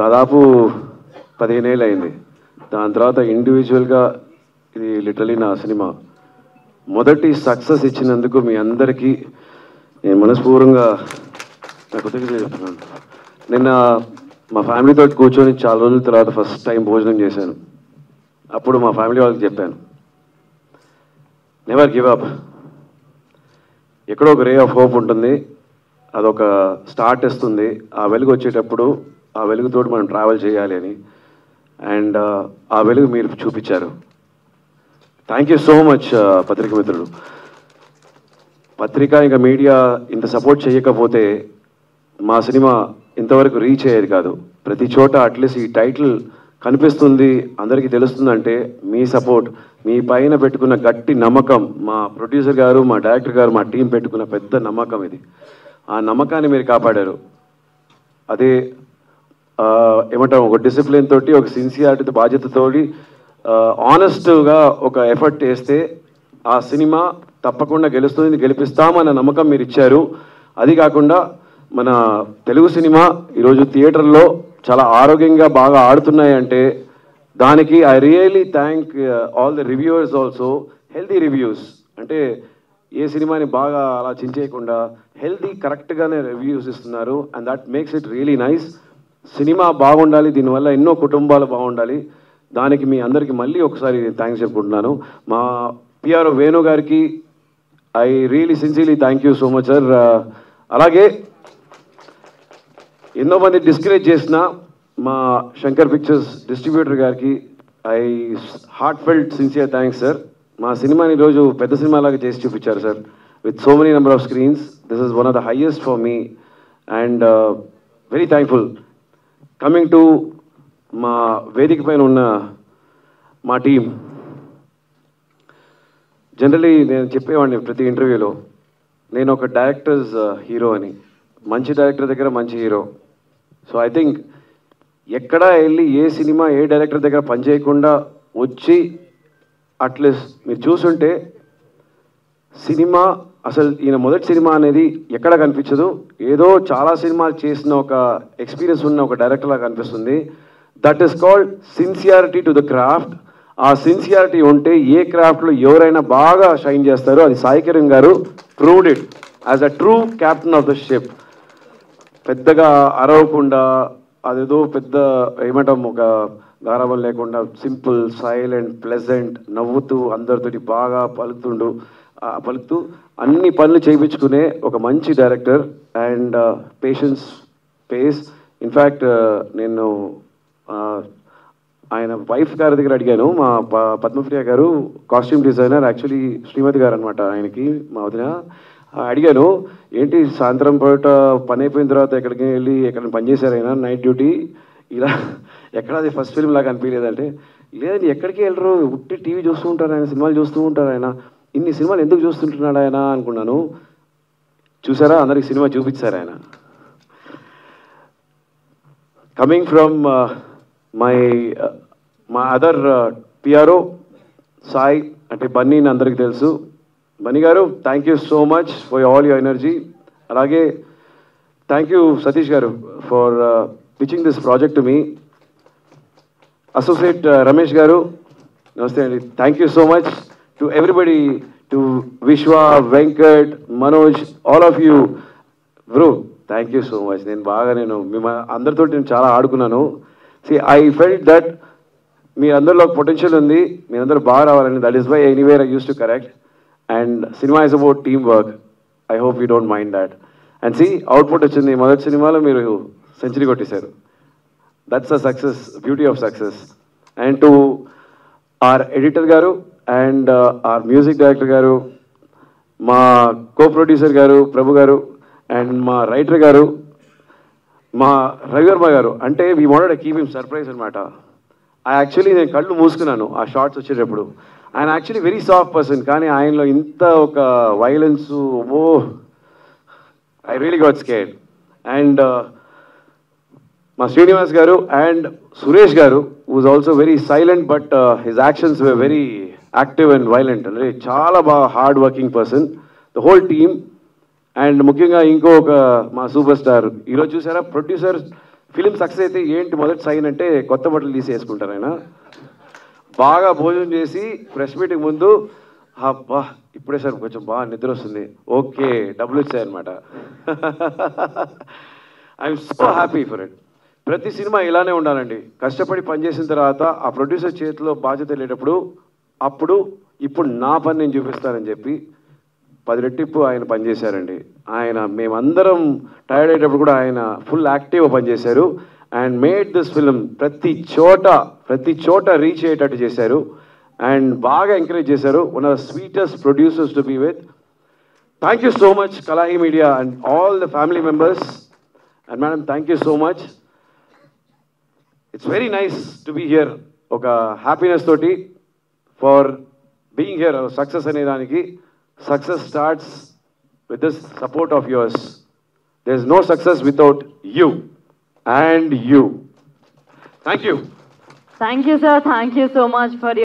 దాదాపు 15 ఏళ్ళు అయింది. దాని తర్వాత ఇండివిజువల్గా ఇది లిటరలీ నా సినిమా. మొదటి సక్సెస్ ఇచ్చినందుకు మీ అందరికీ నేను మనస్పూర్వంగా నా కృతజ్ఞతలు చెప్తున్నాను. నిన్న మా ఫ్యామిలీతో కూర్చొని చాలా రోజుల తర్వాత ఫస్ట్ టైం భోజనం చేశాను. అప్పుడు మా ఫ్యామిలీ వాళ్ళకి చెప్పాను, నెవర్ గివ్ అప్. ఎక్కడో ఒక రే ఆఫ్ హోప్ ఉంటుంది, అదొక స్టార్ట్ ఇస్తుంది. ఆ వెలుగు వచ్చేటప్పుడు ఆ వెలుగుతోటి మనం ట్రావెల్ చేయాలి అని. అండ్ ఆ వెలుగు మీరు చూపించారు. థ్యాంక్ యూ సో మచ్ పత్రిక మిత్రులు. పత్రిక ఇంకా మీడియా ఇంత సపోర్ట్ చేయకపోతే మా సినిమా ఇంతవరకు రీచ్ అయ్యేది కాదు. ప్రతి చోట అట్లీస్ట్ ఈ టైటిల్ కనిపిస్తుంది, అందరికీ తెలుస్తుందంటే మీ సపోర్ట్, మీ పైన పెట్టుకున్న గట్టి నమ్మకం, మా ప్రొడ్యూసర్ గారు, మా డైరెక్టర్ గారు, మా టీం పెట్టుకున్న పెద్ద నమ్మకం ఇది. ఆ నమ్మకాన్ని మీరు కాపాడారు. అదే ఏమంటాం, ఒక డిసిప్లిన్ తోటి, ఒక సిన్సియారిటీతో, బాధ్యతతోటి, ఆనెస్ట్గా ఒక ఎఫర్ట్ వేస్తే ఆ సినిమా తప్పకుండా గెలుస్తుంది, గెలిపిస్తామన్న నమ్మకం మీరు ఇచ్చారు. అది కాకుండా మన తెలుగు సినిమా ఈరోజు థియేటర్లో చాలా ఆరోగ్యంగా బాగా ఆడుతున్నాయంటే దానికి I really thank all the reviewers also. Healthy reviews అంటే ఏ సినిమాని బాగా అలా చించేయకుండా హెల్తీ కరెక్ట్గానే రివ్యూస్ ఇస్తున్నారు. And that makes it really nice. Cinema బాగుండాలి, దీనివల్ల ఎన్నో కుటుంబాలు బాగుండాలి. దానికి మీ అందరికీ మళ్ళీ ఒకసారి థ్యాంక్స్ చెప్పుకుంటున్నాను. మా పిఆర్ఓ వేణు గారికి I really sincerely thank you so much sir. అలాగే ఎన్నో మంది డిస్కరేజ్ చేసిన మా శంకర్ పిక్చర్స్ డిస్ట్రిబ్యూటర్ గారికి I heart felt sincere thanks sir. మా సినిమాని ఈరోజు పెద్ద సినిమాలాగా చేసి చూపించారు sir, with so many number of screens. This is one of the highest for me and very thankful. Coming to మా వేదిక పైన ఉన్న మా టీం, జనరలీ నేను చెప్పేవాడిని ప్రతి ఇంటర్వ్యూలో, నేను ఒక డైరెక్టర్స్ హీరో అని. మంచి డైరెక్టర్ దగ్గర మంచి హీరో. సో ఐ థింక్ ఎక్కడా వెళ్ళి ఏ సినిమా ఏ డైరెక్టర్ దగ్గర పనిచేయకుండా వచ్చి అట్లీస్ట్ మీరు చూసుంటే సినిమా అసలు ఈయన మొదటి సినిమా అనేది ఎక్కడ కనిపించదు. ఏదో చాలా సినిమాలు చేసిన ఒక ఎక్స్పీరియన్స్ ఉన్న ఒక డైరెక్టర్లా కనిపిస్తుంది. That is called sincerity to the craft. ఆ సిన్సియారిటీ ఉంటే ఏ క్రాఫ్ట్లో ఎవరైనా బాగా షైన్ చేస్తారో అది సాయి కిరణ్ గారు proved it as a true captain of the ship. పెద్దగా అరవకుండా, అదేదో పెద్ద ఏమంటాం, ఒక గారాబం లేకుండా సింపుల్, సైలెంట్, ప్లెజెంట్, నవ్వుతూ అందరితోటి బాగా పలుకుతూ అన్ని పనులు చేయించుకునే ఒక మంచి director. And patience pays. In fact నేను ఆయన వైఫ్ గారి దగ్గర అడిగాను, మా పద్మప్రియ గారు కాస్ట్యూమ్ డిజైనర్, యాక్చువల్లీ శ్రీమతి గారు అనమాట ఆయనకి, మా వదిన. అడిగాను, ఏంటి సాయంత్రం పూట పని అయిపోయిన తర్వాత ఎక్కడికి వెళ్ళి ఎక్కడ పనిచేశారు ఆయన నైట్ డ్యూటీ, ఇలా ఎక్కడ అది ఫస్ట్ ఫిల్మ్ లాగా అనిపించలేదంటే, లేదండి ఎక్కడికి వెళ్ళరు, ఉట్టి టీవీ చూస్తూ ఉంటారు ఆయన, సినిమాలు చూస్తూ ఉంటారు ఆయన, ఇన్ని సినిమాలు ఎందుకు చూస్తుంటున్నాడు ఆయన అనుకున్నాను. చూసారా, అందరికి సినిమా చూపించారు ఆయన. కమింగ్ ఫ్రమ్ మా అదర్ పిఆర్ఓ సాయి అంటే బన్నీ, అందరికి తెలుసు. Bunny garu, thank you so much for all your energy. అలాగే thank you Satish garu for pitching this project to మీ. అసోసియేట్ రమేష్ గారు, నమస్తే అండి. Thank you so much to everybody, to Vishwa, Venkat, Manoj, all of you bro, thank you so much. నేను అందరితో నేను చాలా ఆడుకున్నాను. I felt that మీ అందరిలో పొటెన్షియల్ ఉంది, మీ అందరూ బాగా రావాలని. That is why anywhere I use to correct. And cinema is about team work. I hope you don't mind that. And output వచ్చింది. మొదటి సినిమాలో మీరు సెంచరీ కొట్టేశారు. That's a success, beauty of success. And to our editor garu and our music director garu, మా co producer గారు ప్రభు గారు, and మా writer గారు, మా రవివర్మ గారు. అంటే we wanted to keep him surprise అనమాట. యాక్చువల్లీ నేను కళ్ళు మూసుకున్నాను ఆ షార్ట్స్ వచ్చేటప్పుడు. ఆయన యాక్చువల్లీ వెరీ సాఫ్ట్ పర్సన్, కానీ ఆయనలో ఇంత ఒక violence, I really got scared. And మా శ్రీనివాస్ గారు అండ్ సురేష్ గారు, was also very silent but his actions were very active and violent. అంటే చాలా బాగా hard working person, the whole team. And ముఖ్యంగా ఇంకొక మా సూపర్ స్టార్, ఈరోజు చూసారా ప్రొడ్యూసర్ ఫిలిం సక్సెస్ అయితే ఏంటి మొదటి సైన్ అంటే కొత్త బట్టలు తీసి వేసుకుంటారు ఆయన. బాగా భోజనం చేసి ప్రెస్ మీటింగ్ ముందు అబ్బా ఇప్పుడే సార్ కొంచెం బాగా నిద్ర వస్తుంది, ఓకే డబ్బులు వచ్చాయన్నమాట. I'm so happy for it. ప్రతి సినిమా ఇలానే ఉండాలండి. కష్టపడి పనిచేసిన తర్వాత ఆ ప్రొడ్యూసర్ చేతిలో బాధ్యత వెళ్ళేటప్పుడు అప్పుడు ఇప్పుడు నా పని నేను చూపిస్తానని చెప్పి 10 రెట్టింపు ఆయన పనిచేశారండి. ఆయన మేమందరం టైర్డ్ అయ్యేటప్పుడు కూడా ఆయన ఫుల్ యాక్టివ్గా పనిచేశారు అండ్ మేడ్ దిస్ ఫిలిం ప్రతి చోట రీచ్ అయ్యేటట్టు చేశారు అండ్ బాగా ఎంకరేజ్ చేశారు. One of the sweetest producers to be with. Thank you so much Kalahi media and all the family members. And madam thank you so much. It's very nice to be here. ఒక happiness తోటి for being here. Success అనే దానికి success starts with this support of yours. There's no success without you and you. Thank you. Thank you, sir. Thank you so much for your